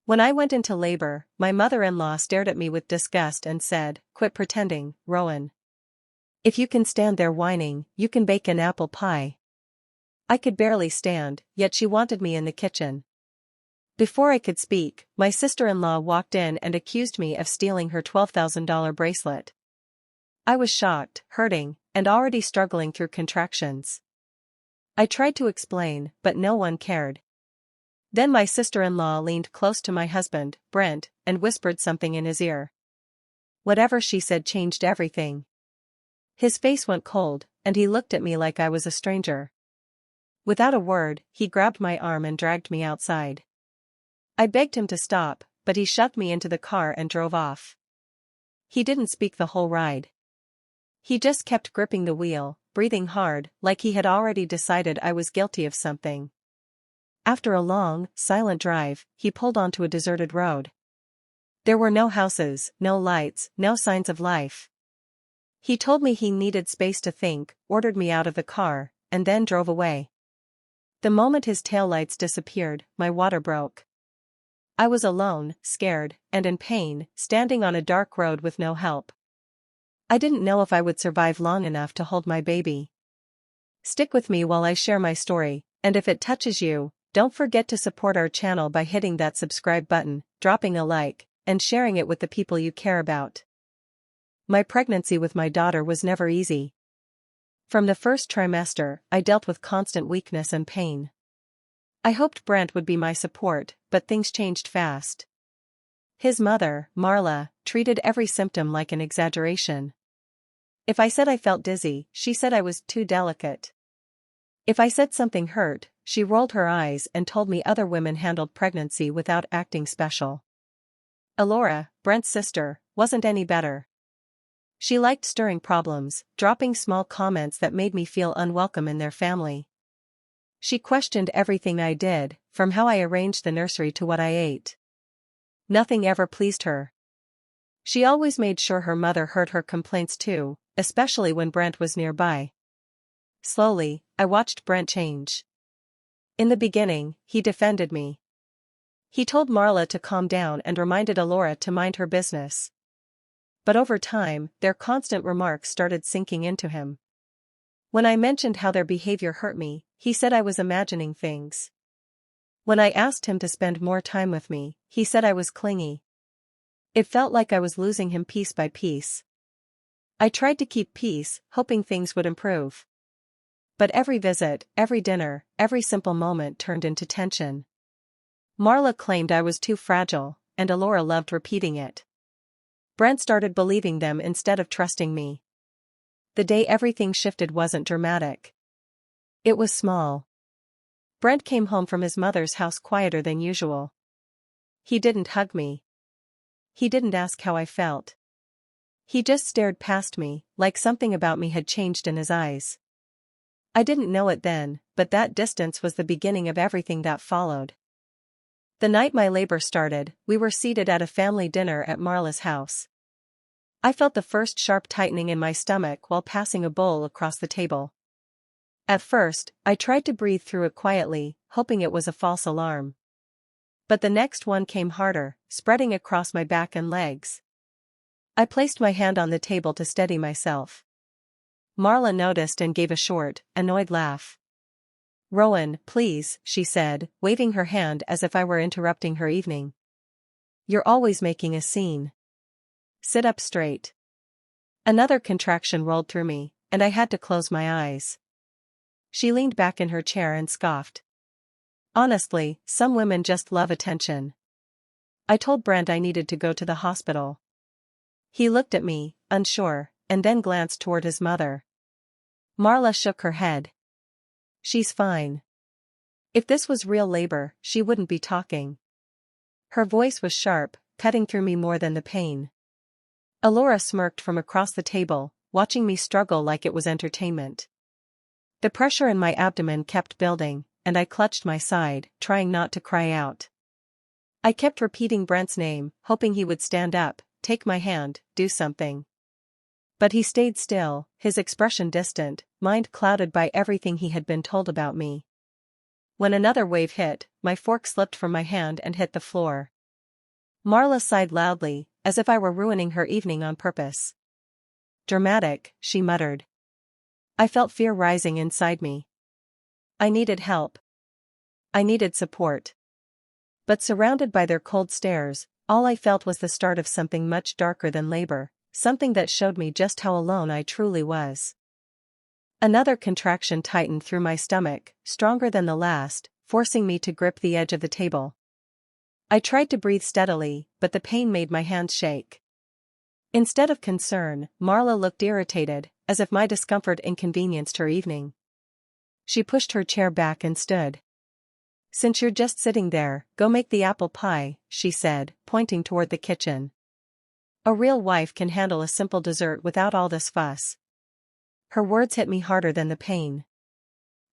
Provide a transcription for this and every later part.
When I went into labor, my mother-in-law stared at me with disgust and said, "Quit pretending, Rowan. If you can stand there whining, you can bake an apple pie." I could barely stand, yet she wanted me in the kitchen. Before I could speak, my sister-in-law walked in and accused me of stealing her $12,000 bracelet. I was shocked, hurting, and already struggling through contractions. I tried to explain, but no one cared. Then my sister-in-law leaned close to my husband, Brent, and whispered something in his ear. Whatever she said changed everything. His face went cold, and he looked at me like I was a stranger. Without a word, he grabbed my arm and dragged me outside. I begged him to stop, but he shoved me into the car and drove off. He didn't speak the whole ride. He just kept gripping the wheel, breathing hard, like he had already decided I was guilty of something. After a long, silent drive, he pulled onto a deserted road. There were no houses, no lights, no signs of life. He told me he needed space to think, ordered me out of the car, and then drove away. The moment his taillights disappeared, my water broke. I was alone, scared, and in pain, standing on a dark road with no help. I didn't know if I would survive long enough to hold my baby. Stick with me while I share my story, and if it touches you, don't forget to support our channel by hitting that subscribe button, dropping a like, and sharing it with the people you care about. My pregnancy with my daughter was never easy. From the first trimester, I dealt with constant weakness and pain. I hoped Brent would be my support, but things changed fast. His mother, Marla, treated every symptom like an exaggeration. If I said I felt dizzy, she said I was too delicate. If I said something hurt, she rolled her eyes and told me other women handled pregnancy without acting special. Elora, Brent's sister, wasn't any better. She liked stirring problems, dropping small comments that made me feel unwelcome in their family. She questioned everything I did, from how I arranged the nursery to what I ate. Nothing ever pleased her. She always made sure her mother heard her complaints too, especially when Brent was nearby. Slowly, I watched Brent change. In the beginning, he defended me. He told Marla to calm down and reminded Elora to mind her business. But over time, their constant remarks started sinking into him. When I mentioned how their behavior hurt me, he said I was imagining things. When I asked him to spend more time with me, he said I was clingy. It felt like I was losing him piece by piece. I tried to keep peace, hoping things would improve. But every visit, every dinner, every simple moment turned into tension. Marla claimed I was too fragile, and Elora loved repeating it. Brent started believing them instead of trusting me. The day everything shifted wasn't dramatic. It was small. Brent came home from his mother's house quieter than usual. He didn't hug me. He didn't ask how I felt. He just stared past me, like something about me had changed in his eyes. I didn't know it then, but that distance was the beginning of everything that followed. The night my labor started, we were seated at a family dinner at Marla's house. I felt the first sharp tightening in my stomach while passing a bowl across the table. At first, I tried to breathe through it quietly, hoping it was a false alarm. But the next one came harder, spreading across my back and legs. I placed my hand on the table to steady myself. Marla noticed and gave a short, annoyed laugh. "Rowan, please," she said, waving her hand as if I were interrupting her evening. "You're always making a scene. Sit up straight." Another contraction rolled through me, and I had to close my eyes. She leaned back in her chair and scoffed. "Honestly, some women just love attention." I told Brent I needed to go to the hospital. He looked at me, unsure, and then glanced toward his mother. Marla shook her head. "She's fine." If this was real labor, she wouldn't be talking. Her voice was sharp, cutting through me more than the pain. Elora smirked from across the table, watching me struggle like it was entertainment. The pressure in my abdomen kept building, and I clutched my side, trying not to cry out. I kept repeating Brent's name, hoping he would stand up, take my hand, do something. But he stayed still, his expression distant, mind clouded by everything he had been told about me. When another wave hit, my fork slipped from my hand and hit the floor. Marla sighed loudly, as if I were ruining her evening on purpose. Dramatic, she muttered. I felt fear rising inside me. I needed help. I needed support. But surrounded by their cold stares, all I felt was the start of something much darker than labor, something that showed me just how alone I truly was. Another contraction tightened through my stomach, stronger than the last, forcing me to grip the edge of the table. I tried to breathe steadily, but the pain made my hands shake. Instead of concern, Marla looked irritated, as if my discomfort inconvenienced her evening. She pushed her chair back and stood. Since you're just sitting there, go make the apple pie, she said, pointing toward the kitchen. A real wife can handle a simple dessert without all this fuss. Her words hit me harder than the pain.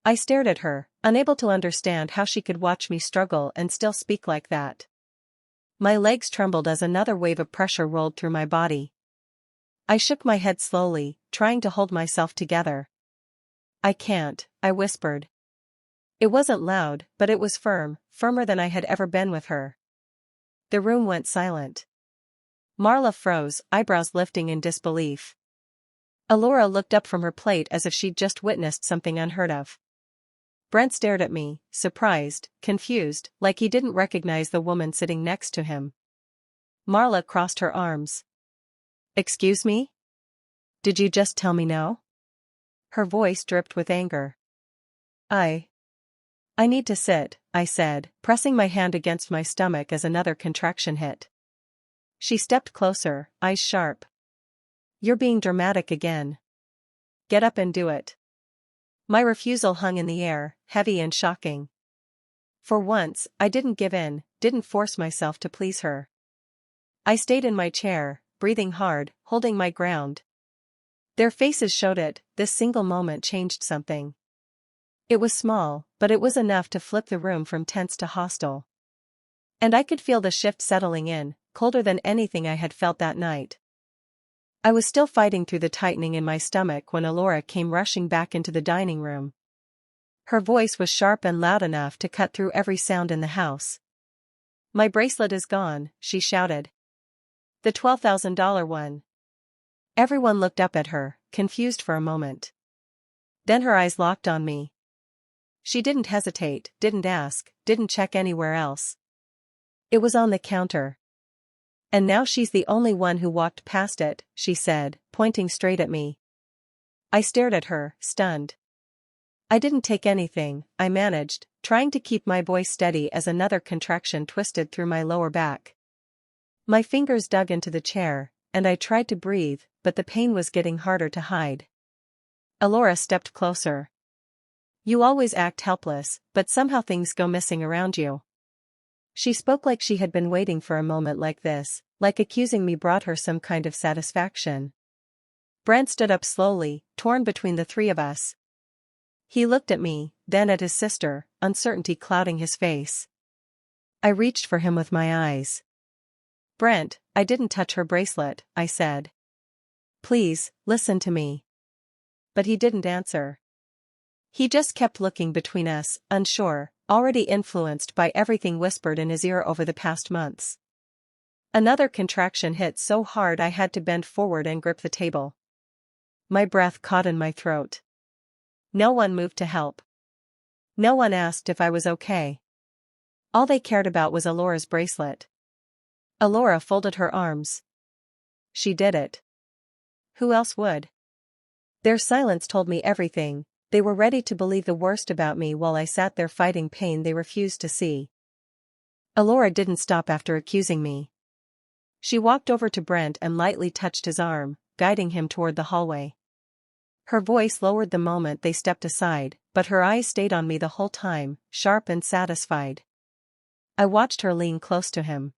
I stared at her, unable to understand how she could watch me struggle and still speak like that. My legs trembled as another wave of pressure rolled through my body. I shook my head slowly, trying to hold myself together. I can't, I whispered. It wasn't loud, but it was firm, firmer than I had ever been with her. The room went silent. Marla froze, eyebrows lifting in disbelief. Alora looked up from her plate as if she'd just witnessed something unheard of. Brent stared at me, surprised, confused, like he didn't recognize the woman sitting next to him. Marla crossed her arms. Excuse me? Did you just tell me no? Her voice dripped with anger. I need to sit, I said, pressing my hand against my stomach as another contraction hit. She stepped closer, eyes sharp. You're being dramatic again. Get up and do it. My refusal hung in the air, heavy and shocking. For once, I didn't give in, didn't force myself to please her. I stayed in my chair, breathing hard, holding my ground. Their faces showed it, this single moment changed something. It was small, but it was enough to flip the room from tense to hostile. And I could feel the shift settling in, colder than anything I had felt that night. I was still fighting through the tightening in my stomach when Alora came rushing back into the dining room. Her voice was sharp and loud enough to cut through every sound in the house. My bracelet is gone, she shouted. The $12,000 one. Everyone looked up at her, confused for a moment. Then her eyes locked on me. She didn't hesitate, didn't ask, didn't check anywhere else. It was on the counter. And now she's the only one who walked past it, she said, pointing straight at me. I stared at her, stunned. I didn't take anything, I managed, trying to keep my voice steady as another contraction twisted through my lower back. My fingers dug into the chair, and I tried to breathe, but the pain was getting harder to hide. Alora stepped closer. You always act helpless, but somehow things go missing around you. She spoke like she had been waiting for a moment like this, like accusing me brought her some kind of satisfaction. Brent stood up slowly, torn between the three of us. He looked at me, then at his sister, uncertainty clouding his face. I reached for him with my eyes. Brent, I didn't touch her bracelet, I said. Please, listen to me. But he didn't answer. He just kept looking between us, unsure, already influenced by everything whispered in his ear over the past months. Another contraction hit so hard I had to bend forward and grip the table. My breath caught in my throat. No one moved to help. No one asked if I was okay. All they cared about was Alora's bracelet. Alora folded her arms. She did it. Who else would? Their silence told me everything. They were ready to believe the worst about me while I sat there fighting pain they refused to see. Alora didn't stop after accusing me. She walked over to Brent and lightly touched his arm, guiding him toward the hallway. Her voice lowered the moment they stepped aside, but her eyes stayed on me the whole time, sharp and satisfied. I watched her lean close to him.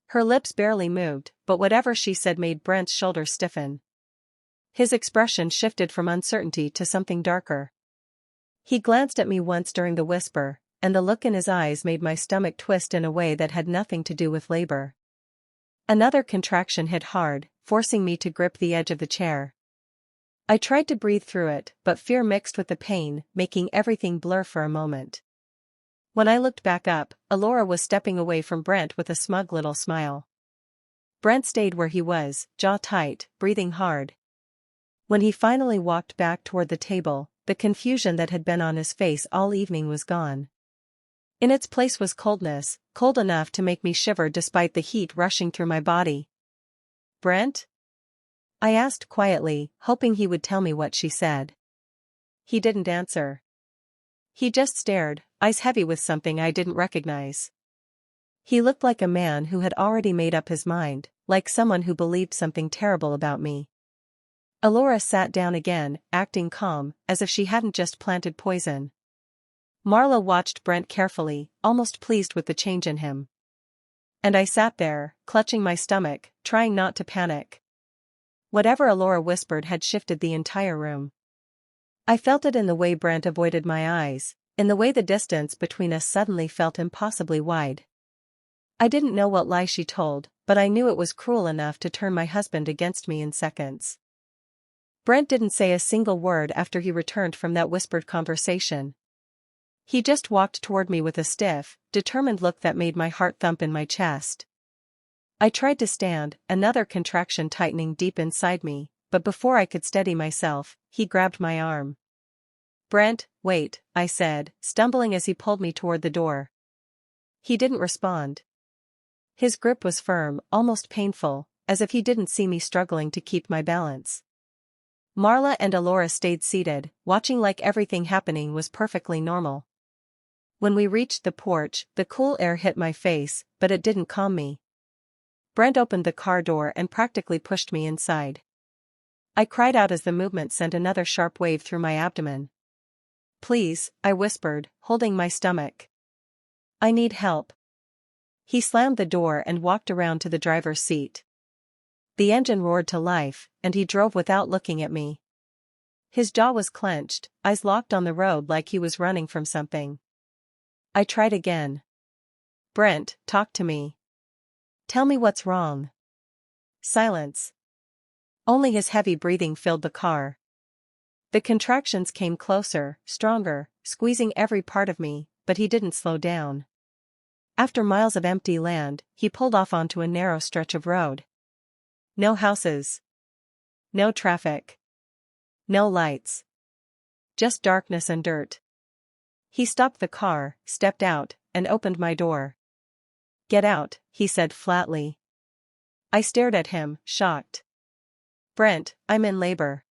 Her lips barely moved, but whatever she said made Brent's shoulders stiffen. His expression shifted from uncertainty to something darker. He glanced at me once during the whisper, and the look in his eyes made my stomach twist in a way that had nothing to do with labor. Another contraction hit hard, forcing me to grip the edge of the chair. I tried to breathe through it, but fear mixed with the pain, making everything blur for a moment. When I looked back up, Alora was stepping away from Brent with a smug little smile. Brent stayed where he was, jaw tight, breathing hard. When he finally walked back toward the table, the confusion that had been on his face all evening was gone. In its place was coldness, cold enough to make me shiver despite the heat rushing through my body. "Brent?" I asked quietly, hoping he would tell me what she said. He didn't answer. He just stared, eyes heavy with something I didn't recognize. He looked like a man who had already made up his mind, like someone who believed something terrible about me. Alora sat down again, acting calm, as if she hadn't just planted poison. Marla watched Brent carefully, almost pleased with the change in him. And I sat there, clutching my stomach, trying not to panic. Whatever Alora whispered had shifted the entire room. I felt it in the way Brent avoided my eyes, in the way the distance between us suddenly felt impossibly wide. I didn't know what lie she told, but I knew it was cruel enough to turn my husband against me in seconds. Brent didn't say a single word after he returned from that whispered conversation. He just walked toward me with a stiff, determined look that made my heart thump in my chest. I tried to stand, another contraction tightening deep inside me, but before I could steady myself, he grabbed my arm. "Brent, wait," I said, stumbling as he pulled me toward the door. He didn't respond. His grip was firm, almost painful, as if he didn't see me struggling to keep my balance. Marla and Alora stayed seated, watching like everything happening was perfectly normal. When we reached the porch, the cool air hit my face, but it didn't calm me. Brent opened the car door and practically pushed me inside. I cried out as the movement sent another sharp wave through my abdomen. "Please," I whispered, holding my stomach. "I need help." He slammed the door and walked around to the driver's seat. The engine roared to life, and he drove without looking at me. His jaw was clenched, eyes locked on the road like he was running from something. I tried again. "Brent, talk to me. Tell me what's wrong." Silence. Only his heavy breathing filled the car. The contractions came closer, stronger, squeezing every part of me, but he didn't slow down. After miles of empty land, he pulled off onto a narrow stretch of road. No houses. No traffic. No lights. Just darkness and dirt. He stopped the car, stepped out, and opened my door. "Get out," he said flatly. I stared at him, shocked. "Brent, I'm in labor."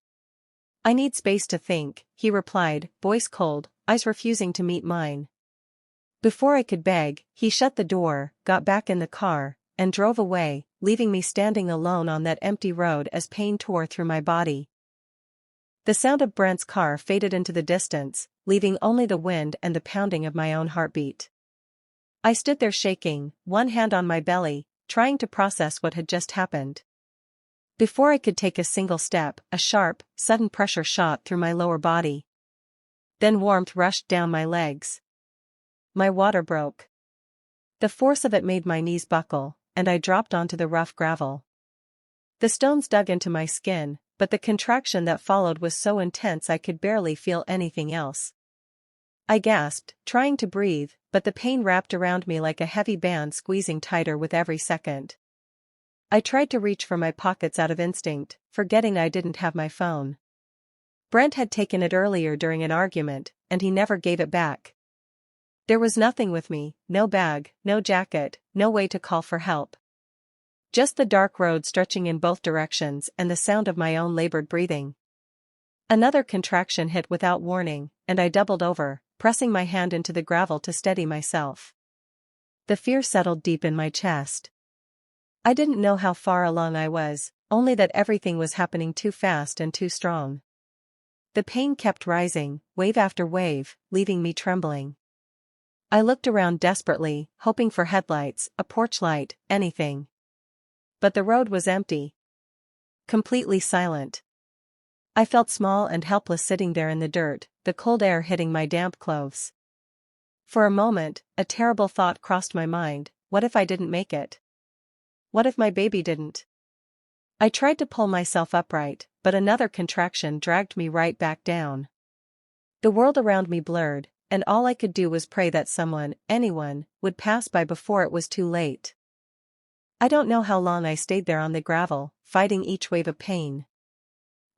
"I need space to think," he replied, voice cold, eyes refusing to meet mine. Before I could beg, he shut the door, got back in the car, and drove away, leaving me standing alone on that empty road as pain tore through my body. The sound of Brent's car faded into the distance, leaving only the wind and the pounding of my own heartbeat. I stood there shaking, one hand on my belly, trying to process what had just happened. Before I could take a single step, a sharp, sudden pressure shot through my lower body. Then warmth rushed down my legs. My water broke. The force of it made my knees buckle, and I dropped onto the rough gravel. The stones dug into my skin, but the contraction that followed was so intense I could barely feel anything else. I gasped, trying to breathe, but the pain wrapped around me like a heavy band squeezing tighter with every second. I tried to reach for my pockets out of instinct, forgetting I didn't have my phone. Brent had taken it earlier during an argument, and he never gave it back. There was nothing with me, no bag, no jacket, no way to call for help. Just the dark road stretching in both directions and the sound of my own labored breathing. Another contraction hit without warning, and I doubled over, pressing my hand into the gravel to steady myself. The fear settled deep in my chest. I didn't know how far along I was, only that everything was happening too fast and too strong. The pain kept rising, wave after wave, leaving me trembling. I looked around desperately, hoping for headlights, a porch light, anything. But the road was empty. Completely silent. I felt small and helpless sitting there in the dirt, the cold air hitting my damp clothes. For a moment, a terrible thought crossed my mind: what if I didn't make it? What if my baby didn't? I tried to pull myself upright, but another contraction dragged me right back down. The world around me blurred, and all I could do was pray that someone, anyone, would pass by before it was too late. I don't know how long I stayed there on the gravel, fighting each wave of pain.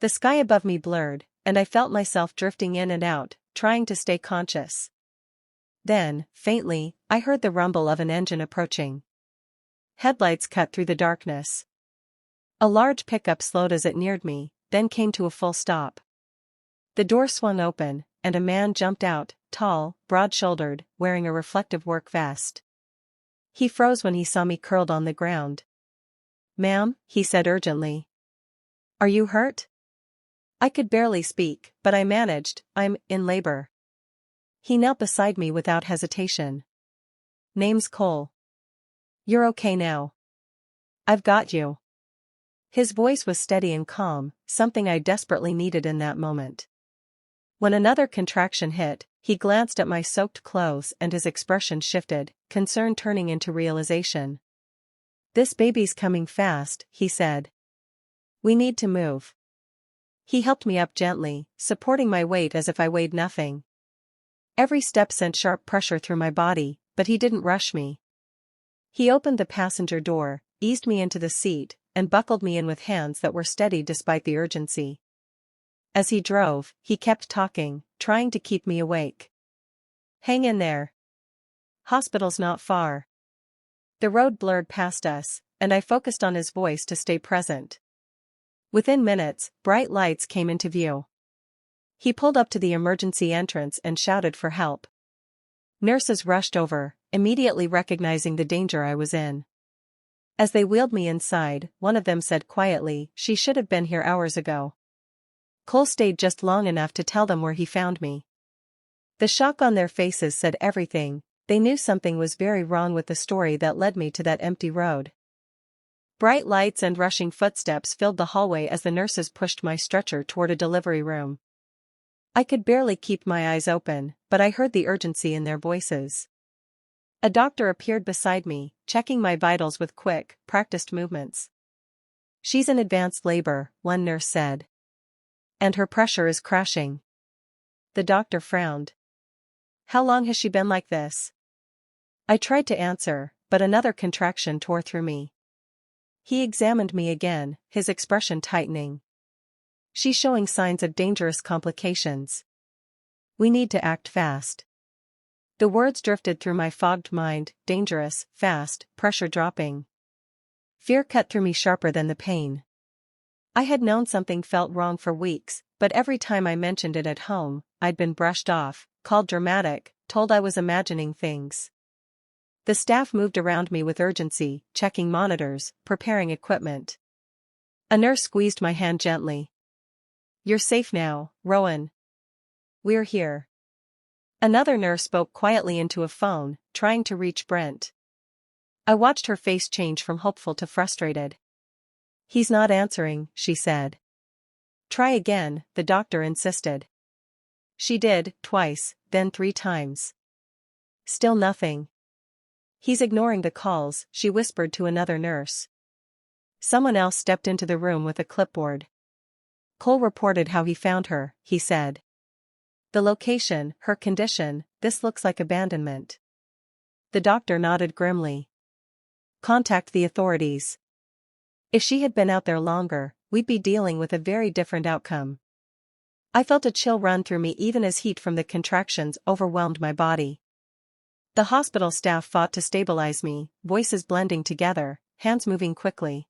The sky above me blurred, and I felt myself drifting in and out, trying to stay conscious. Then, faintly, I heard the rumble of an engine approaching. Headlights cut through the darkness. A large pickup slowed as it neared me, then came to a full stop. The door swung open, and a man jumped out, tall, broad-shouldered, wearing a reflective work vest. He froze when he saw me curled on the ground. "Ma'am," he said urgently. "Are you hurt?" I could barely speak, but I managed. "I'm in labor." He knelt beside me without hesitation. "Name's Cole." "You're okay now. I've got you." His voice was steady and calm, something I desperately needed in that moment. When another contraction hit, he glanced at my soaked clothes and his expression shifted, concern turning into realization. "This baby's coming fast," he said. "We need to move." He helped me up gently, supporting my weight as if I weighed nothing. Every step sent sharp pressure through my body, but he didn't rush me. He opened the passenger door, eased me into the seat, and buckled me in with hands that were steady despite the urgency. As he drove, he kept talking, trying to keep me awake. "Hang in there. Hospital's not far." The road blurred past us, and I focused on his voice to stay present. Within minutes, bright lights came into view. He pulled up to the emergency entrance and shouted for help. Nurses rushed over, immediately recognizing the danger I was in. As they wheeled me inside, one of them said quietly, "She should have been here hours ago." Cole stayed just long enough to tell them where he found me. The shock on their faces said everything. They knew something was very wrong with the story that led me to that empty road. Bright lights and rushing footsteps filled the hallway as the nurses pushed my stretcher toward a delivery room. I could barely keep my eyes open, but I heard the urgency in their voices. A doctor appeared beside me, checking my vitals with quick, practiced movements. "She's in advanced labor," one nurse said. "And her pressure is crashing." The doctor frowned. "How long has she been like this?" I tried to answer, but another contraction tore through me. He examined me again, his expression tightening. "She's showing signs of dangerous complications. We need to act fast." The words drifted through my fogged mind, dangerous, fast, pressure dropping. Fear cut through me sharper than the pain. I had known something felt wrong for weeks, but every time I mentioned it at home, I'd been brushed off, called dramatic, told I was imagining things. The staff moved around me with urgency, checking monitors, preparing equipment. A nurse squeezed my hand gently. "You're safe now, Rowan. We're here." Another nurse spoke quietly into a phone, trying to reach Brent. I watched her face change from hopeful to frustrated. "He's not answering," she said. "Try again," the doctor insisted. She did, twice, then 3 times. Still nothing. "He's ignoring the calls," she whispered to another nurse. Someone else stepped into the room with a clipboard. "Cole reported how he found her," he said. "The location, her condition, this looks like abandonment." The doctor nodded grimly. "Contact the authorities. If she had been out there longer, we'd be dealing with a very different outcome." I felt a chill run through me even as heat from the contractions overwhelmed my body. The hospital staff fought to stabilize me, voices blending together, hands moving quickly.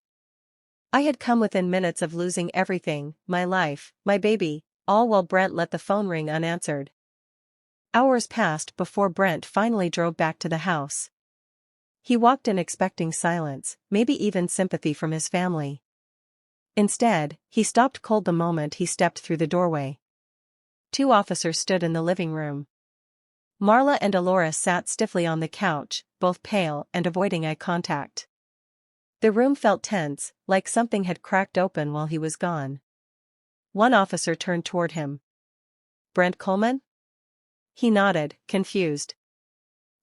I had come within minutes of losing everything, my life, my baby, all while Brent let the phone ring unanswered. Hours passed before Brent finally drove back to the house. He walked in expecting silence, maybe even sympathy from his family. Instead, he stopped cold the moment he stepped through the doorway. 2 officers stood in the living room. Marla and Alora sat stiffly on the couch, both pale and avoiding eye contact. The room felt tense, like something had cracked open while he was gone. One officer turned toward him. "Brent Coleman?" He nodded, confused.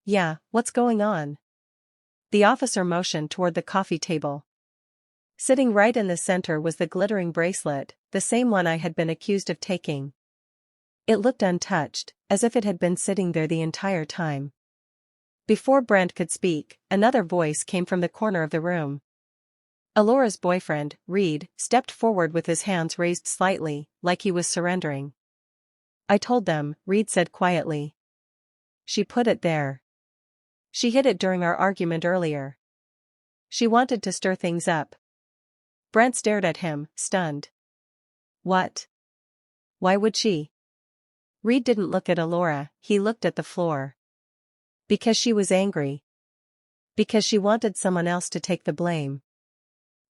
"Yeah, what's going on?" The officer motioned toward the coffee table. Sitting right in the center was the glittering bracelet, the same one I had been accused of taking. It looked untouched, as if it had been sitting there the entire time. Before Brent could speak, another voice came from the corner of the room. Alora's boyfriend, Reed, stepped forward with his hands raised slightly, like he was surrendering. "I told them," Reed said quietly. "She put it there. She hid it during our argument earlier. She wanted to stir things up." Brent stared at him, stunned. "What? Why would she?" Reed didn't look at Alora, he looked at the floor. "Because she was angry. Because she wanted someone else to take the blame."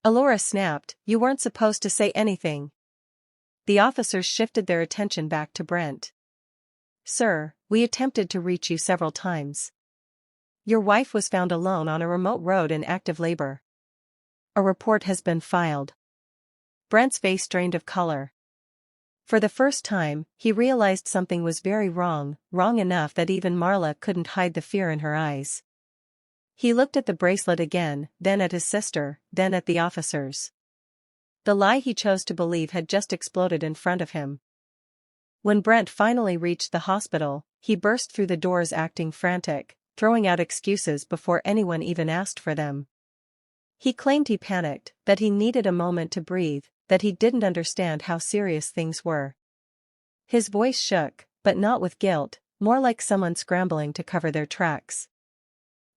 Alora snapped, "You weren't supposed to say anything." The officers shifted their attention back to Brent. "Sir, we attempted to reach you several times. Your wife was found alone on a remote road in active labor. A report has been filed." Brent's face drained of color. For the first time, he realized something was very wrong, wrong enough that even Marla couldn't hide the fear in her eyes. He looked at the bracelet again, then at his sister, then at the officers. The lie he chose to believe had just exploded in front of him. When Brent finally reached the hospital, he burst through the doors acting frantic, throwing out excuses before anyone even asked for them. He claimed he panicked, that he needed a moment to breathe, that he didn't understand how serious things were. His voice shook, but not with guilt, more like someone scrambling to cover their tracks.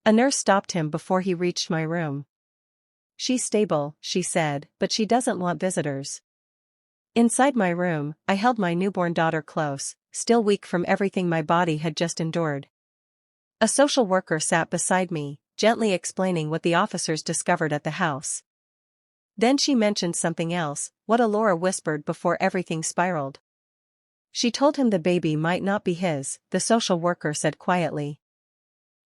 A nurse stopped him before he reached my room. "She's stable," she said, "but she doesn't want visitors." Inside my room, I held my newborn daughter close, still weak from everything my body had just endured. A social worker sat beside me, gently explaining what the officers discovered at the house. Then she mentioned something else, what Alora whispered before everything spiraled. "She told him the baby might not be his," the social worker said quietly.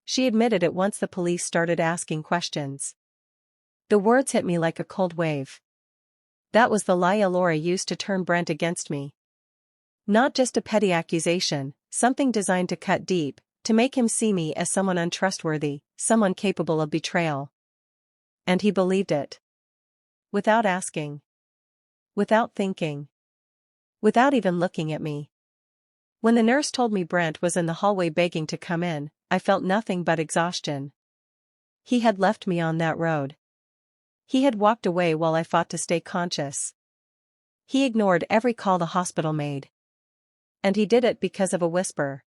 "She admitted it once the police started asking questions." The words hit me like a cold wave. That was the lie Alora used to turn Brent against me. Not just a petty accusation, something designed to cut deep, to make him see me as someone untrustworthy, someone capable of betrayal. And he believed it. Without asking. Without thinking. Without even looking at me. When the nurse told me Brent was in the hallway begging to come in, I felt nothing but exhaustion. He had left me on that road. He had walked away while I fought to stay conscious. He ignored every call the hospital made. And he did it because of a whisper.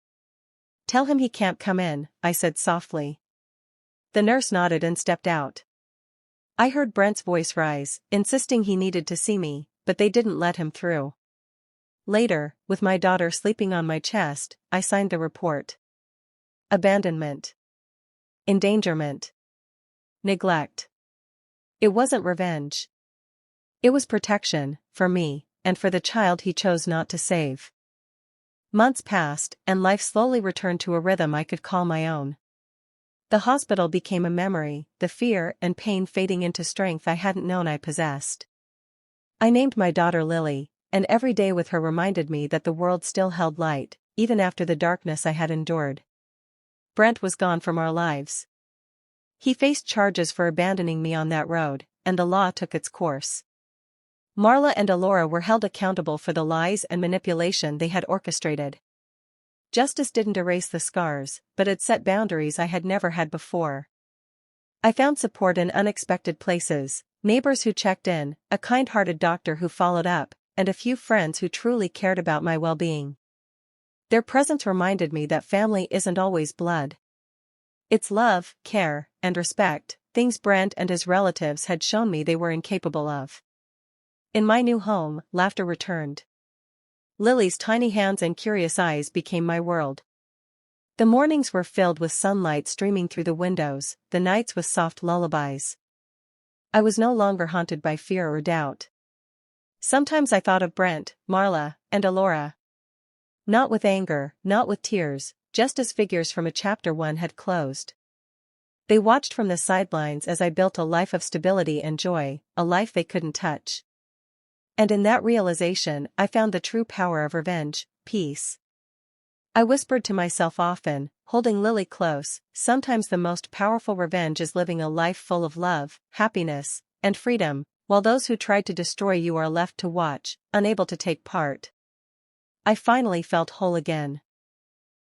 "Tell him he can't come in," I said softly. The nurse nodded and stepped out. I heard Brent's voice rise, insisting he needed to see me, but they didn't let him through. Later, with my daughter sleeping on my chest, I signed the report. Abandonment. Endangerment. Neglect. It wasn't revenge. It was protection, for me, and for the child he chose not to save. Months passed, and life slowly returned to a rhythm I could call my own. The hospital became a memory, the fear and pain fading into strength I hadn't known I possessed. I named my daughter Lily, and every day with her reminded me that the world still held light, even after the darkness I had endured. Brent was gone from our lives. He faced charges for abandoning me on that road, and the law took its course. Marla and Alora were held accountable for the lies and manipulation they had orchestrated. Justice didn't erase the scars, but it set boundaries I had never had before. I found support in unexpected places, neighbors who checked in, a kind-hearted doctor who followed up, and a few friends who truly cared about my well-being. Their presence reminded me that family isn't always blood. It's love, care, and respect, things Brent and his relatives had shown me they were incapable of. In my new home, laughter returned. Lily's tiny hands and curious eyes became my world. The mornings were filled with sunlight streaming through the windows, the nights with soft lullabies. I was no longer haunted by fear or doubt. Sometimes I thought of Brent, Marla, and Alora. Not with anger, not with tears, just as figures from a chapter one had closed. They watched from the sidelines as I built a life of stability and joy, a life they couldn't touch. And in that realization, I found the true power of revenge, peace. I whispered to myself often, holding Lily close, sometimes the most powerful revenge is living a life full of love, happiness, and freedom, while those who tried to destroy you are left to watch, unable to take part. I finally felt whole again.